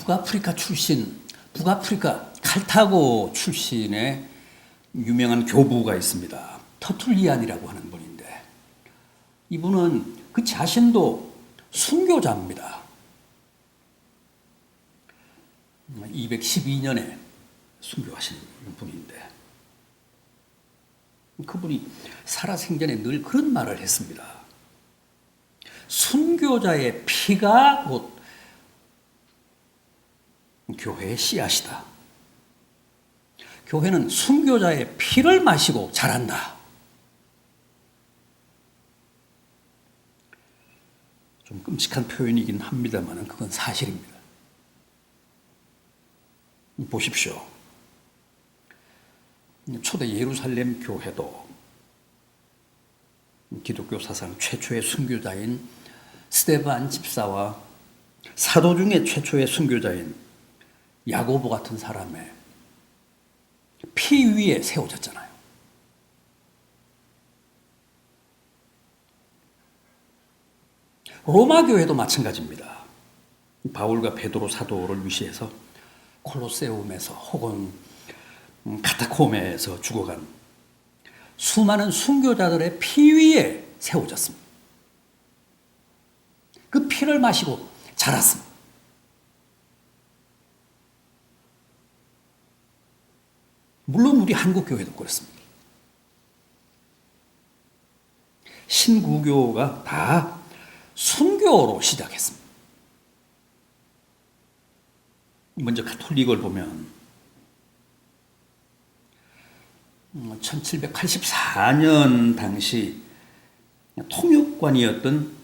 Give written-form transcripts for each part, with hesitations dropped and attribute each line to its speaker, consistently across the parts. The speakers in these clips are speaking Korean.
Speaker 1: 북아프리카 출신, 북아프리카 칼타고 출신의 유명한 교부가 있습니다. 터툴리안이라고 하는 분인데, 이분은 그 자신도 순교자입니다. 212년에 순교하신 분인데, 그분이 살아생전에 늘 그런 말을 했습니다. 순교자의 피가 곧 교회의 씨앗이다. 교회는 순교자의 피를 마시고 자란다. 좀 끔찍한 표현이긴 합니다만 그건 사실입니다. 보십시오. 초대 예루살렘 교회도 기독교 사상 최초의 순교자인 스데반 집사와 사도 중에 최초의 순교자인 야고보 같은 사람의 피 위에 세워졌잖아요. 로마 교회도 마찬가지입니다. 바울과 베드로 사도를 위시해서 콜로세움에서 혹은 카타콤에서 죽어간 수많은 순교자들의 피 위에 세워졌습니다. 그 피를 마시고 자랐습니다. 물론 우리 한국 교회도 그렇습니다. 신구교가 다 순교로 시작했습니다. 먼저 가톨릭을 보면 1784년 당시 통역관이었던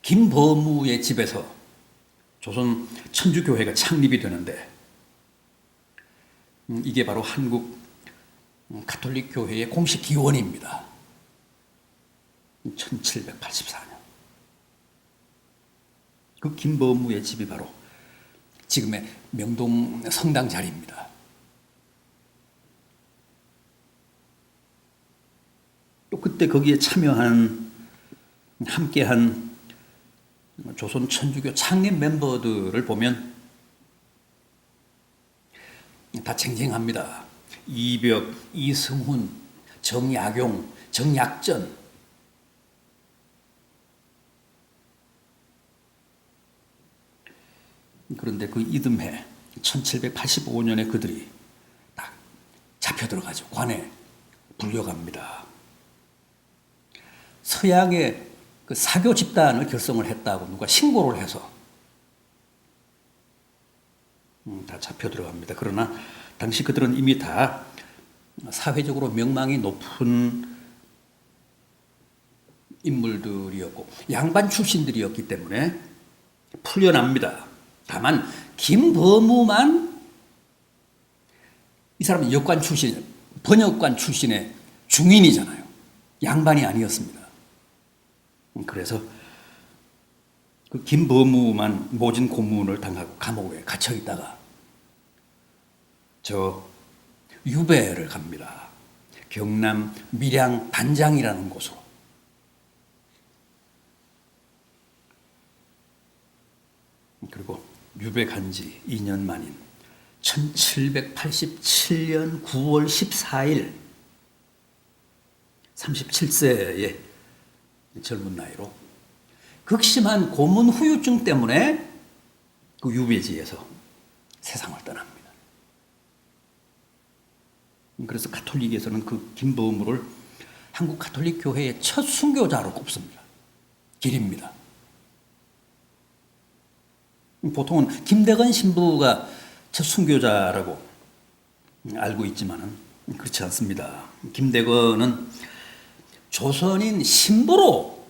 Speaker 1: 김버무의 집에서 조선 천주교회가 창립이 되는데, 이게 바로 한국 가톨릭 교회의 공식 기원입니다. 1784년. 그 김버무의 집이 바로 지금의 명동 성당 자리입니다. 또 그때 거기에 함께한 조선 천주교 창립 멤버들을 보면 다 쟁쟁합니다. 이벽, 이승훈, 정약용, 정약전. 그런데 그 이듬해 1785년에 그들이 딱 잡혀 들어가죠. 관에 불려갑니다. 서양의 그 사교 집단을 결성을 했다고 누가 신고를 해서 다 잡혀 들어갑니다. 그러나 당시 그들은 이미 다 사회적으로 명망이 높은 인물들이었고 양반 출신들이었기 때문에 풀려납니다. 다만 김버무만, 이 사람은 역관 출신, 번역관 출신의 중인이잖아요. 양반이 아니었습니다. 그래서 그 김버무만 모진 고문을 당하고 감옥에 갇혀 있다가 저 유배를 갑니다. 경남 밀양 단장이라는 곳으로. 그리고 유배 간 지 2년 만인 1787년 9월 14일 37세의 젊은 나이로 극심한 고문 후유증 때문에 그 유배지에서 세상을 떠납니다. 그래서 가톨릭에서는 그 김버무를 한국 가톨릭 교회의 첫 순교자로 꼽습니다. 길입니다. 보통은 김대건 신부가 첫 순교자라고 알고 있지만은 그렇지 않습니다. 김대건은 조선인 신부로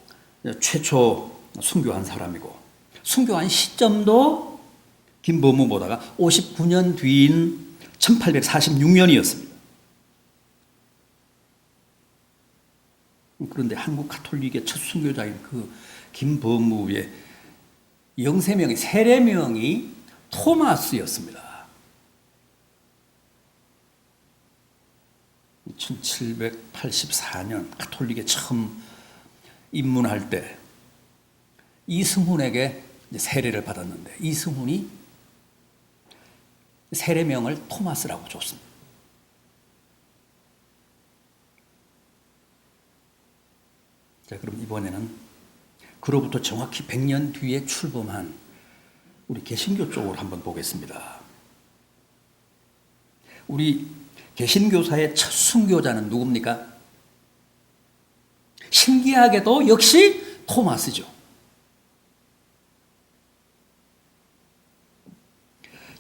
Speaker 1: 최초 순교한 사람이고, 순교한 시점도 김버무보다가 59년 뒤인 1846년이었습니다. 그런데 한국 가톨릭의 첫 순교자인 그 김버무의 영세명이, 세례명이 토마스였습니다. 1784년 가톨릭에 처음 입문할 때 이승훈에게 세례를 받았는데, 이승훈이 세례명을 토마스라고 줬습니다. 자, 그럼 이번에는 그로부터 정확히 100년 뒤에 출범한 우리 개신교 쪽으로 한번 보겠습니다. 우리 개신교사의 첫 순교자는 누굽니까? 신기하게도 역시 토마스죠.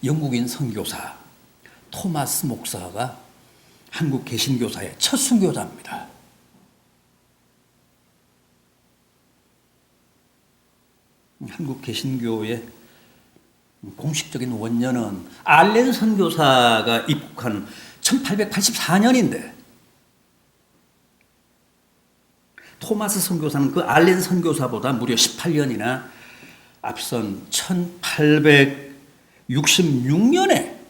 Speaker 1: 영국인 선교사 토마스 목사가 한국 개신교사의 첫 순교자입니다. 한국 개신교의 공식적인 원년은 알렌 선교사가 입국한 1884년인데 토마스 선교사는 그 알렌 선교사보다 무려 18년이나 앞선 1866년에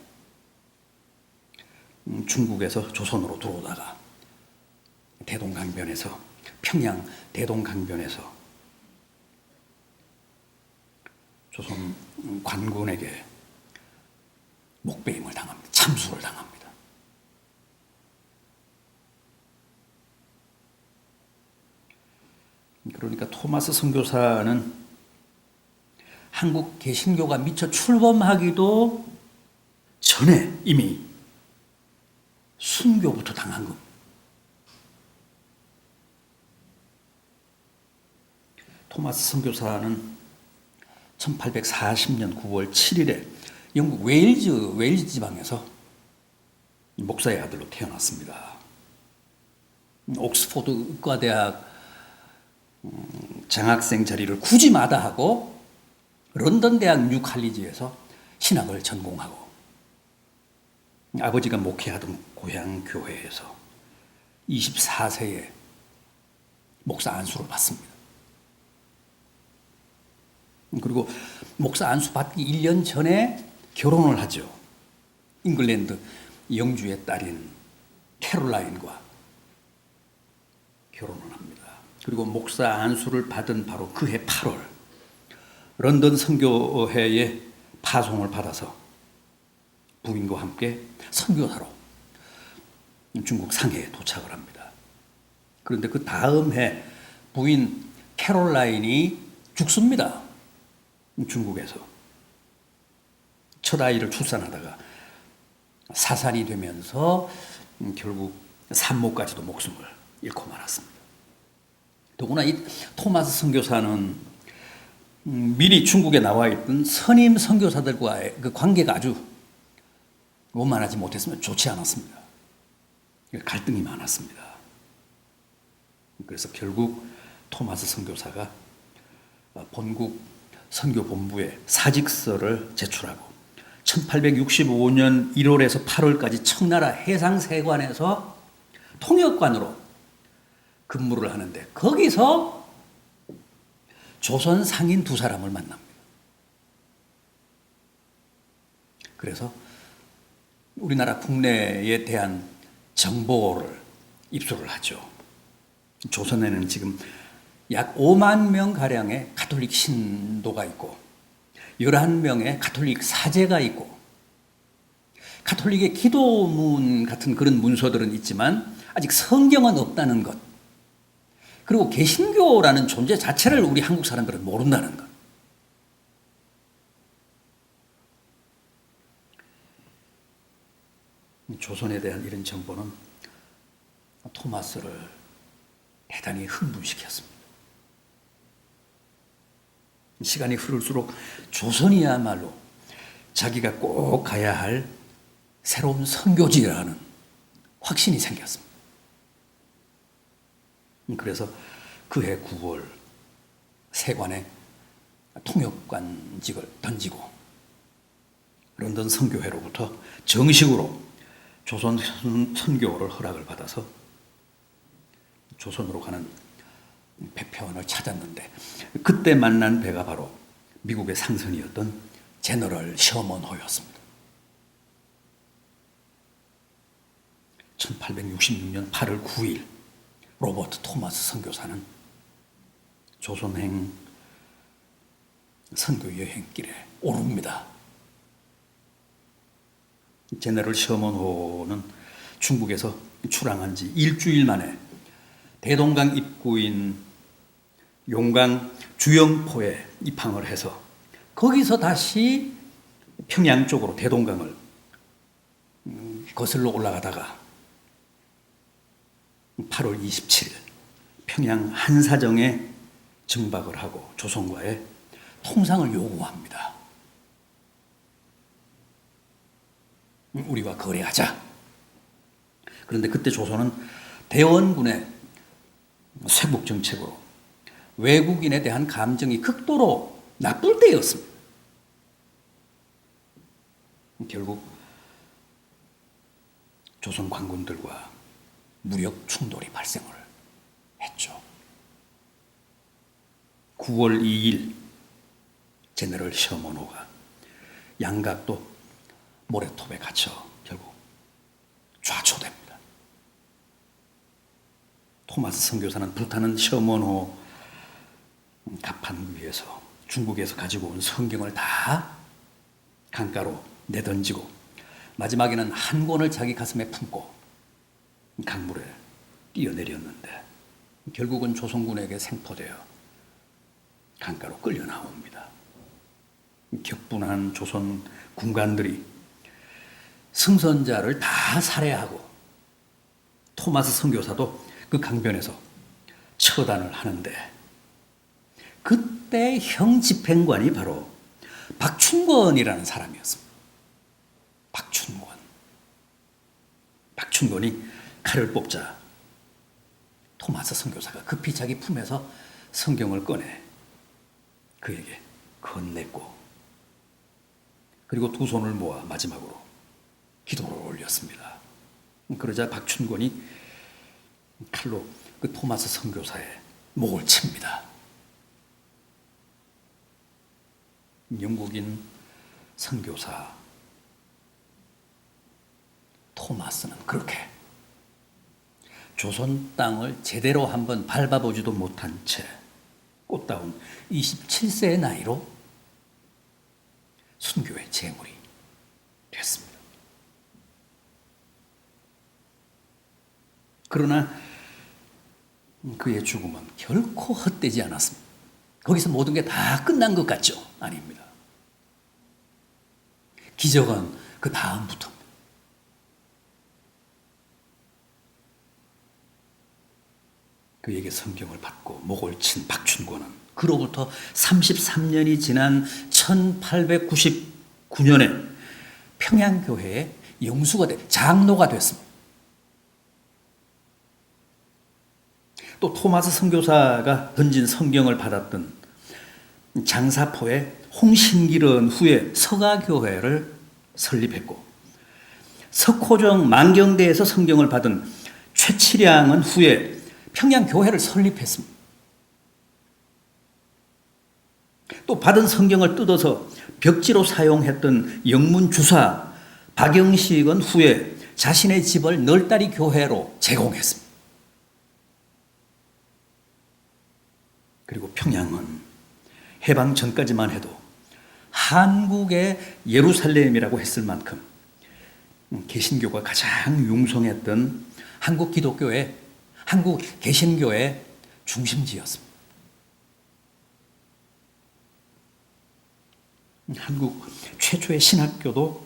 Speaker 1: 중국에서 조선으로 들어오다가 대동강변에서 평양 대동강변에서 조선 관군에게 목배임을 당합니다. 참수를 당합니다. 그러니까 토마스 선교사는 한국 개신교가 미처 출범하기도 전에 이미 순교부터 당한 겁니다. 토마스 선교사는 1840년 9월 7일에 영국 웨일즈 지방에서 목사의 아들로 태어났습니다. 옥스포드 의과대학 장학생 자리를 굳이 마다하고 런던 대학 뉴 칼리지에서 신학을 전공하고 아버지가 목회하던 고향 교회에서 24세에 목사 안수를 받습니다. 그리고 목사 안수 받기 1년 전에 결혼을 하죠. 잉글랜드 영주의 딸인 캐롤라인과 결혼을 합니다. 그리고 목사 안수를 받은 바로 그해 8월 런던 선교회에 파송을 받아서 부인과 함께 선교사로 중국 상해에 도착을 합니다. 그런데 그 다음 해 부인 캐롤라인이 죽습니다. 중국에서 첫 아이를 출산하다가 사산이 되면서 결국 산모까지도 목숨을 잃고 말았습니다. 더구나 이 토마스 선교사는 미리 중국에 나와 있던 선임 선교사들과의 그 관계가 아주 원만하지 못했으면 좋지 않았습니다. 갈등이 많았습니다. 그래서 결국 토마스 선교사가 본국 선교본부에 사직서를 제출하고 1865년 1월에서 8월까지 청나라 해상세관에서 통역관으로 근무를 하는데 거기서 조선 상인 두 사람을 만납니다. 그래서 우리나라 국내에 대한 정보를 입수를 하죠. 조선에는 지금 약 5만 명 가량의 가톨릭 신도가 있고 11명의 가톨릭 사제가 있고 가톨릭의 기도문 같은 그런 문서들은 있지만 아직 성경은 없다는 것, 그리고 개신교라는 존재 자체를 우리 한국 사람들은 모른다는 것. 조선에 대한 이런 정보는 토마스를 대단히 흥분시켰습니다. 시간이 흐를수록 조선이야말로 자기가 꼭 가야 할 새로운 선교지라는 확신이 생겼습니다. 그래서 그해 9월 세관에 통역관직을 던지고 런던 선교회로부터 정식으로 조선 선교를 허락을 받아서 조선으로 가는 배편을 찾았는데 그때 만난 배가 바로 미국의 상선이었던 제너럴 셔먼호였습니다. 1866년 8월 9일 로버트 토마스 선교사는 조선행 선교 여행길에 오릅니다. 제너럴 셔먼호는 중국에서 출항한 지 일주일 만에 대동강 입구인 용강 주영포에 입항을 해서 거기서 다시 평양 쪽으로 대동강을 거슬러 올라가다가 8월 27일 평양 한사정에 정박을 하고 조선과의 통상을 요구합니다. 우리와 거래하자. 그런데 그때 조선은 대원군의 쇄국 정책으로 외국인에 대한 감정이 극도로 나쁠 때였습니다. 결국 조선 관군들과 무력 충돌이 발생을 했죠. 9월 2일 제너럴 셔먼호가 양각도 모래톱에 갇혀 결국 좌초됩니다. 토마스 선교사는 불타는 셔먼호 갑판 위에서 중국에서 가지고 온 성경을 다 강가로 내던지고 마지막에는 한 권을 자기 가슴에 품고 강물에 뛰어내렸는데 결국은 조선군에게 생포되어 강가로 끌려 나옵니다. 격분한 조선 군관들이 승선자를 다 살해하고 토마스 선교사도 그 강변에서 처단을 하는데 그때 형 집행관이 바로 박춘권이라는 사람이었습니다. 박춘권이 칼을 뽑자 토마스 선교사가 급히 자기 품에서 성경을 꺼내 그에게 건넸고 그리고 두 손을 모아 마지막으로 기도를 올렸습니다. 그러자 박춘권이 칼로 그 토마스 선교사의 목을 칩니다. 영국인 선교사 토마스는 그렇게 조선 땅을 제대로 한번 밟아보지도 못한 채 꽃다운 27세의 나이로 순교의 제물이 됐습니다. 그러나 그의 죽음은 결코 헛되지 않았습니다. 거기서 모든 게 다 끝난 것 같죠? 아닙니다. 기적은 그 다음부터 그에게 성경을 받고 목을 친 박춘권은 그로부터 33년이 지난 1899년에 평양교회의 영수가 장로가 됐습니다. 또 토마스 선교사가 던진 성경을 받았던 장사포의 홍신길은 후에 서가교회를 설립했고 석호정 만경대에서 성경을 받은 최치량은 후에 평양교회를 설립했습니다. 또 받은 성경을 뜯어서 벽지로 사용했던 영문주사 박영식은 후에 자신의 집을 널다리 교회로 제공했습니다. 그리고 평양은 해방 전까지만 해도 한국의 예루살렘이라고 했을 만큼 개신교가 가장 융성했던 한국 기독교의 한국 개신교의 중심지였습니다. 한국 최초의 신학교도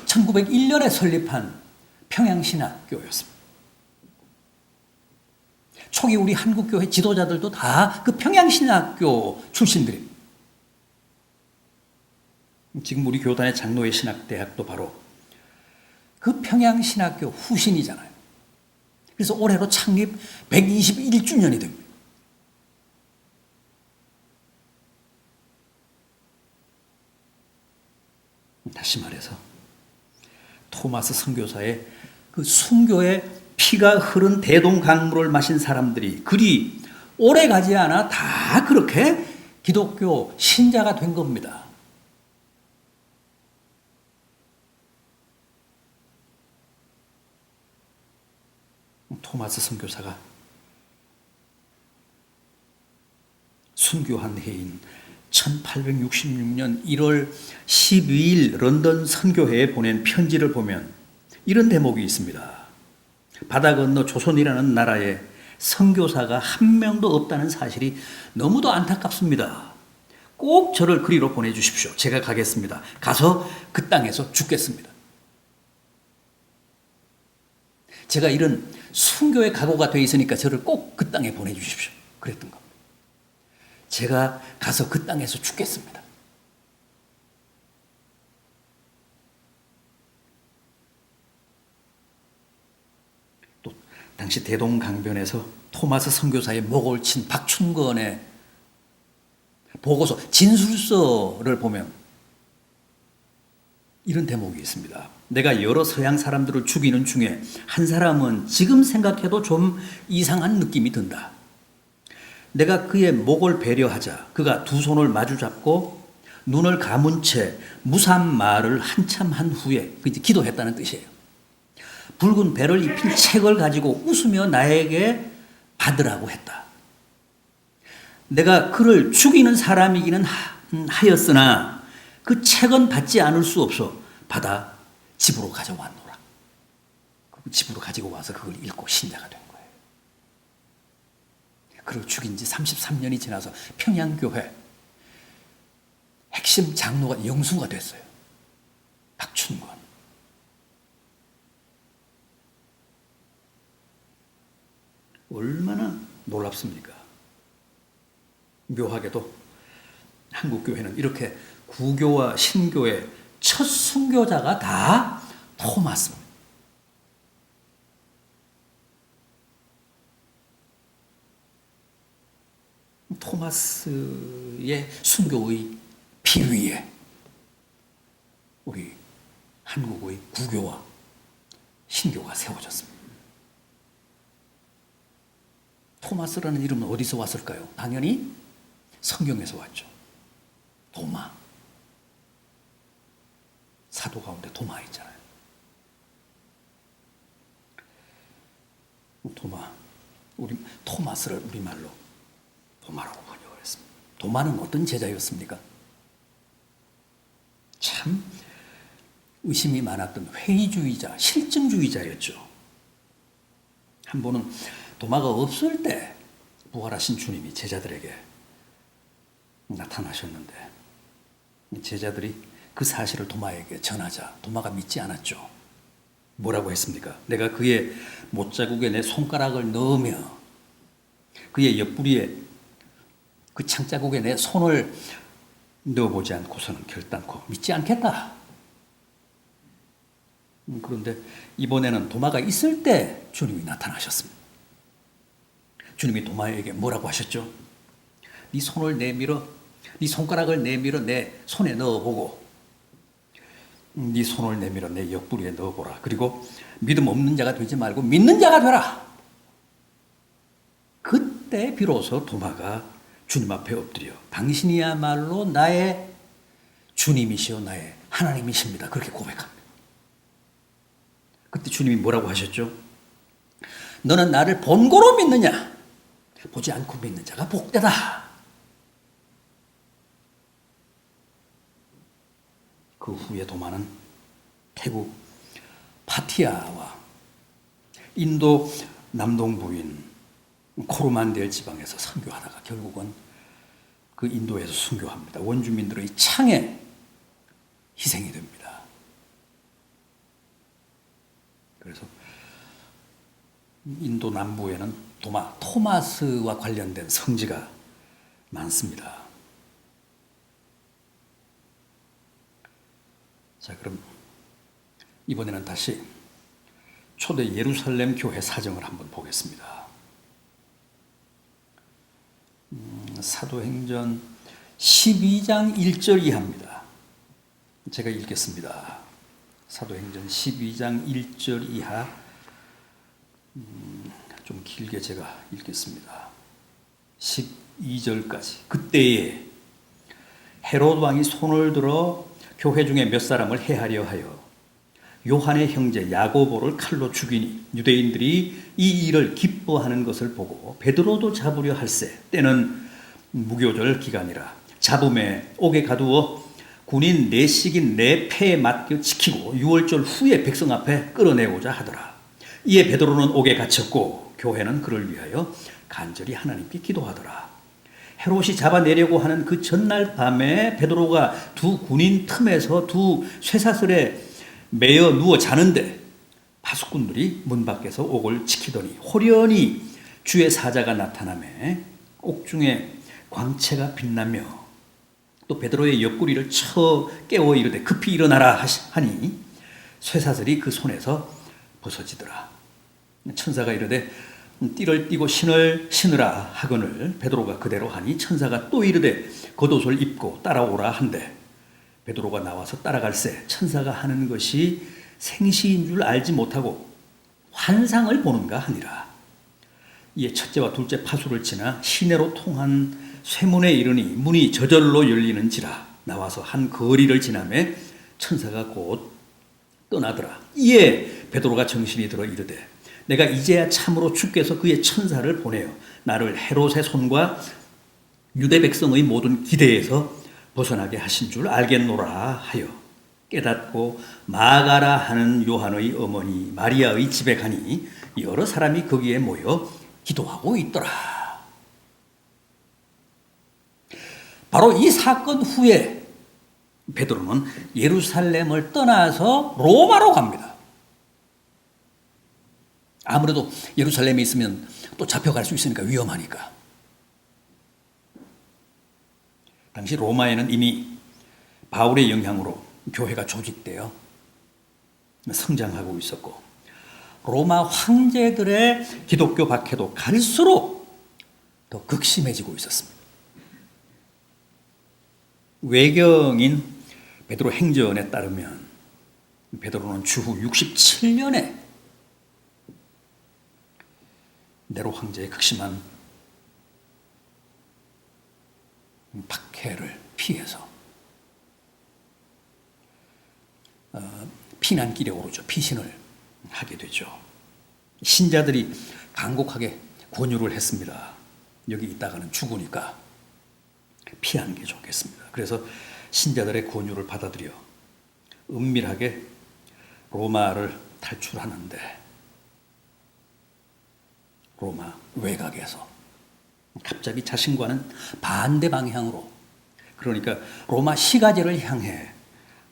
Speaker 1: 1901년에 설립한 평양신학교였습니다. 초기 우리 한국교회 지도자들도 다 그 평양신학교 출신들입니다. 지금 우리 교단의 장로의 신학대학도 바로 그 평양신학교 후신이잖아요. 그래서 올해로 창립 121주년이 됩니다. 다시 말해서 토마스 선교사의 그 순교의 피가 흐른 대동강물을 마신 사람들이 그리 오래 가지 않아 다 그렇게 기독교 신자가 된 겁니다. 토마스 선교사가 순교한 해인 1866년 1월 12일 런던 선교회에 보낸 편지를 보면 이런 대목이 있습니다. 바다 건너 조선이라는 나라에 선교사가 한 명도 없다는 사실이 너무도 안타깝습니다. 꼭 저를 그리로 보내주십시오. 제가 가겠습니다. 가서 그 땅에서 죽겠습니다. 제가 이런 순교의 각오가 돼 있으니까 저를 꼭 그 땅에 보내주십시오. 그랬던 겁니다. 제가 가서 그 땅에서 죽겠습니다. 또 당시 대동강변에서 토마스 선교사의 목을 친 박춘건의 보고서 진술서를 보면 이런 대목이 있습니다. 내가 여러 서양 사람들을 죽이는 중에 한 사람은 지금 생각해도 좀 이상한 느낌이 든다. 내가 그의 목을 배려하자 그가 두 손을 마주 잡고 눈을 감은 채 무삼 말을 한참 한 후에 기도했다는 뜻이에요. 붉은 배를 입힌 책을 가지고 웃으며 나에게 받으라고 했다. 내가 그를 죽이는 사람이기는 하였으나 그 책은 받지 않을 수 없어 받아 집으로 가져왔노라. 집으로 가지고 와서 그걸 읽고 신자가 된 거예요. 그를 죽인 지 33년이 지나서 평양교회 핵심 장로가 영수가 됐어요. 박춘건. 얼마나 놀랍습니까? 묘하게도 한국교회는 이렇게 구교와 신교의 첫 순교자가 다 토마스입니다. 토마스의 순교의 비위에 우리 한국의 구교와 신교가 세워졌습니다. 토마스라는 이름은 어디서 왔을까요? 당연히 성경에서 왔죠. 도마. 사도 가운데 도마 있잖아요. 도마. 우리 토마스를 우리말로 도마라고 번역을 했습니다. 도마는 어떤 제자였습니까? 참 의심이 많았던 회의주의자, 실증주의자였죠. 한 번은 도마가 없을 때 부활하신 주님이 제자들에게 나타나셨는데 제자들이 그 사실을 도마에게 전하자 도마가 믿지 않았죠. 뭐라고 했습니까? 내가 그의 못자국에 내 손가락을 넣으며 그의 옆구리에 그 창자국에 내 손을 넣어보지 않고서는 결단코 믿지 않겠다. 그런데 이번에는 도마가 있을 때 주님이 나타나셨습니다. 주님이 도마에게 뭐라고 하셨죠? 네 손을 내밀어, 네 손가락을 내밀어 내 손에 넣어보고 네 손을 내밀어 내 옆구리에 넣어보라. 그리고 믿음 없는 자가 되지 말고 믿는 자가 되라. 그때 비로소 도마가 주님 앞에 엎드려 당신이야말로 나의 주님이시오 나의 하나님이십니다. 그렇게 고백합니다. 그때 주님이 뭐라고 하셨죠? 너는 나를 본고로 믿느냐? 보지 않고 믿는 자가 복되다. 그 후에 도마는 태국 파티아와 인도 남동부인 코르만델 지방에서 선교하다가 결국은 그 인도에서 순교합니다. 원주민들의 창에 희생이 됩니다. 그래서 인도 남부에는 토마스와 관련된 성지가 많습니다. 자, 그럼 이번에는 다시 초대 예루살렘 교회 사정을 한번 보겠습니다. 사도행전 12장 1절 이하입니다. 제가 읽겠습니다. 사도행전 12장 1절 이하 좀 길게 제가 읽겠습니다. 12절까지. 그때에 헤롯 왕이 손을 들어 교회 중에 몇 사람을 해하려 하여 요한의 형제 야고보를 칼로 죽이니 유대인들이 이 일을 기뻐하는 것을 보고 베드로도 잡으려 할세 때는 무교절 기간이라 잡음에 옥에 가두어 군인 내식인 내 패에 맡겨 지키고 유월절 후에 백성 앞에 끌어내고자 하더라. 이에 베드로는 옥에 갇혔고 교회는 그를 위하여 간절히 하나님께 기도하더라. 헤롯이 잡아내려고 하는 그 전날 밤에 베드로가 두 군인 틈에서 두 쇠사슬에 매여 누워 자는데 파수꾼들이 문 밖에서 옥을 지키더니 호련히 주의 사자가 나타나매 옥중에 광채가 빛나며 또 베드로의 옆구리를 쳐 깨워 이르되 급히 일어나라 하니 쇠사슬이 그 손에서 벗어지더라. 천사가 이르되 띠를 띠고 신을 신으라 하거늘 베드로가 그대로 하니 천사가 또 이르되 겉옷을 입고 따라오라 한대 베드로가 나와서 따라갈새 천사가 하는 것이 생시인 줄 알지 못하고 환상을 보는가 하니라. 이에 첫째와 둘째 파수를 지나 시내로 통한 쇠문에 이르니 문이 저절로 열리는지라 나와서 한 거리를 지나매 천사가 곧 떠나더라. 이에 베드로가 정신이 들어 이르되 내가 이제야 참으로 주께서 그의 천사를 보내어 나를 헤롯의 손과 유대 백성의 모든 기대에서 벗어나게 하신 줄 알겠노라 하여 깨닫고 마가라 하는 요한의 어머니 마리아의 집에 가니 여러 사람이 거기에 모여 기도하고 있더라. 바로 이 사건 후에 베드로는 예루살렘을 떠나서 로마로 갑니다. 아무래도 예루살렘에 있으면 또 잡혀갈 수 있으니까 위험하니까. 당시 로마에는 이미 바울의 영향으로 교회가 조직되어 성장하고 있었고 로마 황제들의 기독교 박해도 갈수록 더 극심해지고 있었습니다. 외경인 베드로 행전에 따르면 베드로는 주후 67년에 네로 황제의 극심한 박해를 피해서 피난길에 오르죠. 피신을 하게 되죠. 신자들이 간곡하게 권유를 했습니다. 여기 있다가는 죽으니까 피하는 게 좋겠습니다. 그래서 신자들의 권유를 받아들여 은밀하게 로마를 탈출하는데 로마 외곽에서 갑자기 자신과는 반대 방향으로 그러니까 로마 시가제를 향해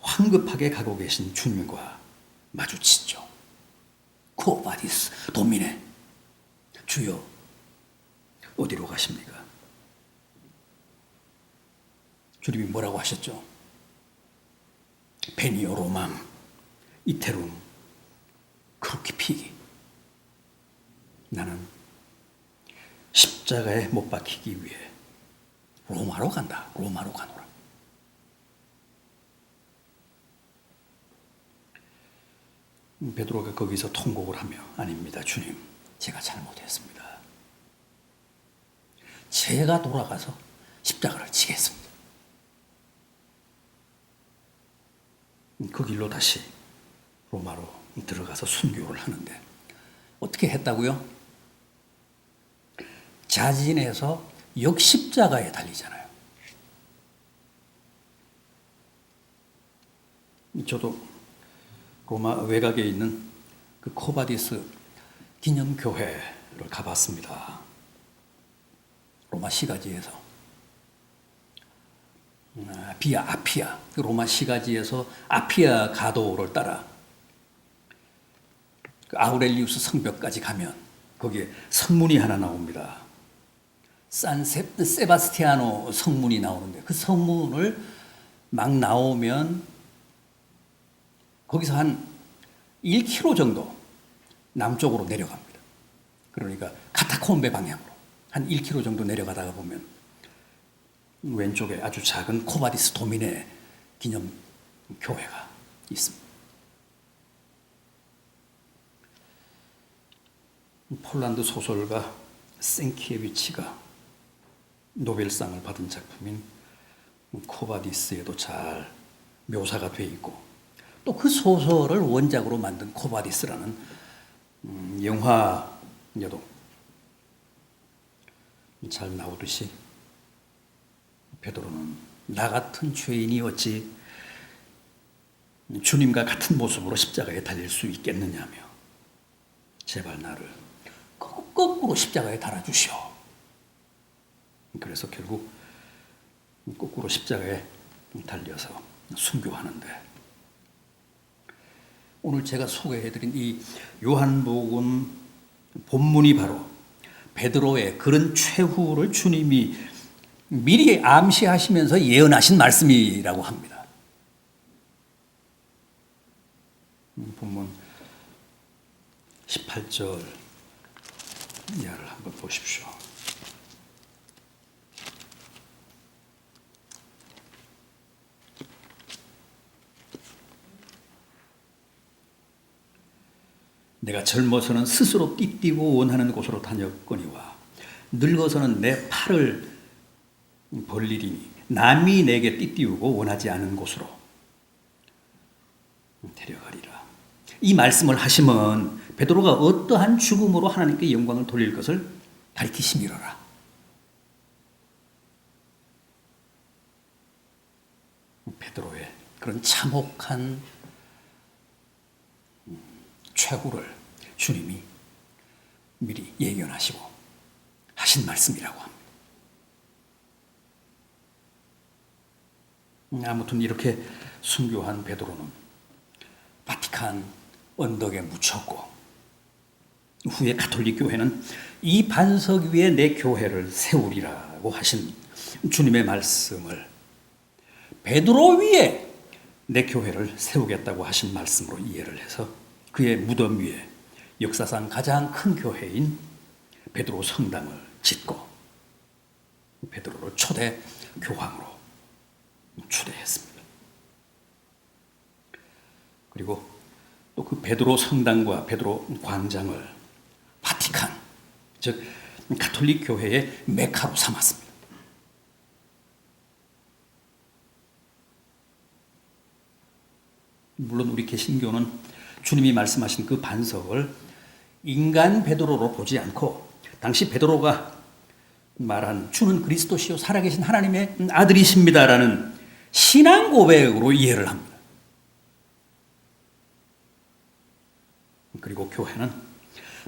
Speaker 1: 황급하게 가고 계신 주님과 마주치죠. 코바디스 도미네 주여 어디로 가십니까? 주님이 뭐라고 하셨죠? 베니오 로맘 이테룸 그렇게 피기 나는 십자가에 못 박히기 위해 로마로 간다. 로마로 가노라. 베드로가 거기서 통곡을 하며 아닙니다. 주님, 제가 잘못했습니다. 제가 돌아가서 십자가를 지겠습니다. 그 길로 다시 로마로 들어가서 순교를 하는데 어떻게 했다고요? 자진해서 역십자가에 달리잖아요. 저도 로마 외곽에 있는 그 코바디스 기념교회를 가봤습니다. 로마 시가지에서 비아 아피아 로마 시가지에서 아피아 가도를 따라 그 아우렐리우스 성벽까지 가면 거기에 성문이 하나 나옵니다. 산 세바스티아노 성문이 나오는데 그 성문을 막 나오면 거기서 한 1km 정도 남쪽으로 내려갑니다. 그러니까 카타콤베 방향으로 한 1km 정도 내려가다가 보면 왼쪽에 아주 작은 코바디스 도미네 기념 교회가 있습니다. 폴란드 소설가 생키에비치가 노벨상을 받은 작품인 코바디스에도 잘 묘사가 되어 있고 또 그 소설을 원작으로 만든 코바디스라는 영화에도 잘 나오듯이 베드로는 나 같은 죄인이 어찌 주님과 같은 모습으로 십자가에 달릴 수 있겠느냐며 제발 나를 거꾸로 십자가에 달아주시오. 그래서 결국 거꾸로 십자가에 달려서 순교하는데, 오늘 제가 소개해드린 이 요한복음 본문이 바로 베드로의 그런 최후를 주님이 미리 암시하시면서 예언하신 말씀이라고 합니다. 본문 18절 이하를 한번 보십시오. 내가 젊어서는 스스로 띠띠고 원하는 곳으로 다녔거니와 늙어서는 내 팔을 벌리리니 남이 내게 띠띠우고 원하지 않은 곳으로 데려가리라. 이 말씀을 하시면 베드로가 어떠한 죽음으로 하나님께 영광을 돌릴 것을 가리키심이로라. 베드로의 그런 참혹한 최후를 주님이 미리 예견하시고 하신 말씀이라고 합니다. 아무튼 이렇게 순교한 베드로는 바티칸 언덕에 묻혔고, 후에 가톨릭 교회는 이 반석 위에 내 교회를 세우리라고 하신 주님의 말씀을 베드로 위에 내 교회를 세우겠다고 하신 말씀으로 이해를 해서 그의 무덤 위에 역사상 가장 큰 교회인 베드로 성당을 짓고 베드로를 초대 교황으로 초대했습니다. 그리고 또 그 베드로 성당과 베드로 광장을 바티칸, 즉 가톨릭 교회의 메카로 삼았습니다. 물론 우리 개신교는 주님이 말씀하신 그 반석을 인간 베드로로 보지 않고 당시 베드로가 말한 주는 그리스도시요 살아계신 하나님의 아들이십니다라는 신앙 고백으로 이해를 합니다. 그리고 교회는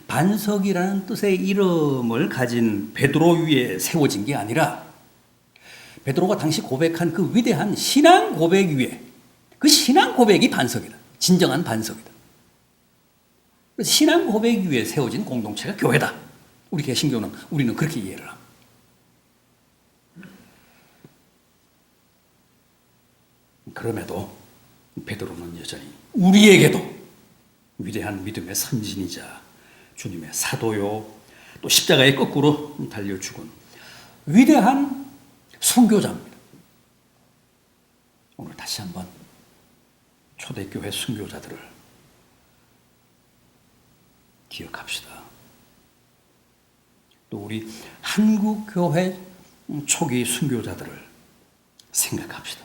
Speaker 1: 반석이라는 뜻의 이름을 가진 베드로 위에 세워진 게 아니라 베드로가 당시 고백한 그 위대한 신앙 고백 위에, 그 신앙 고백이 반석이다. 진정한 반석이다. 그래서 신앙 고백 위에 세워진 공동체가 교회다. 우리 개신교는 우리는 그렇게 이해를 합니다. 그럼에도 베드로는 여전히 우리에게도 위대한 믿음의 선진이자 주님의 사도요, 또 십자가에 거꾸로 달려 죽은 위대한 순교자입니다. 오늘 다시 한번 초대교회 순교자들을 기억합시다. 또 우리 한국교회 초기 순교자들을 생각합시다.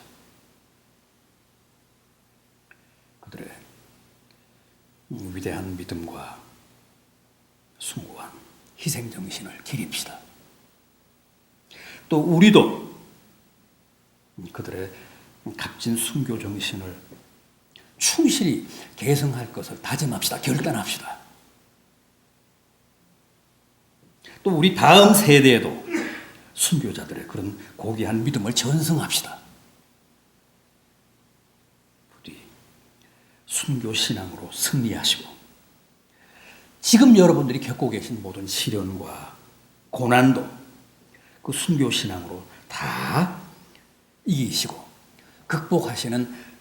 Speaker 1: 그들의 위대한 믿음과 숭고한 희생정신을 기립시다. 또 우리도 그들의 값진 순교 정신을 충실히 계승할 것을 다짐합시다. 결단합시다. 또 우리 다음 세대에도 순교자들의 그런 고귀한 믿음을 전승합시다. 부디 순교 신앙으로 승리하시고 지금 여러분들이 겪고 계신 모든 시련과 고난도 그 순교 신앙으로 다 이기시고 극복하시는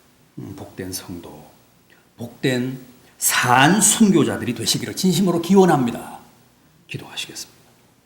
Speaker 1: 복된 성도, 복된 산 순교자들이 되시기를 진심으로 기원합니다. 기도하시겠습니다.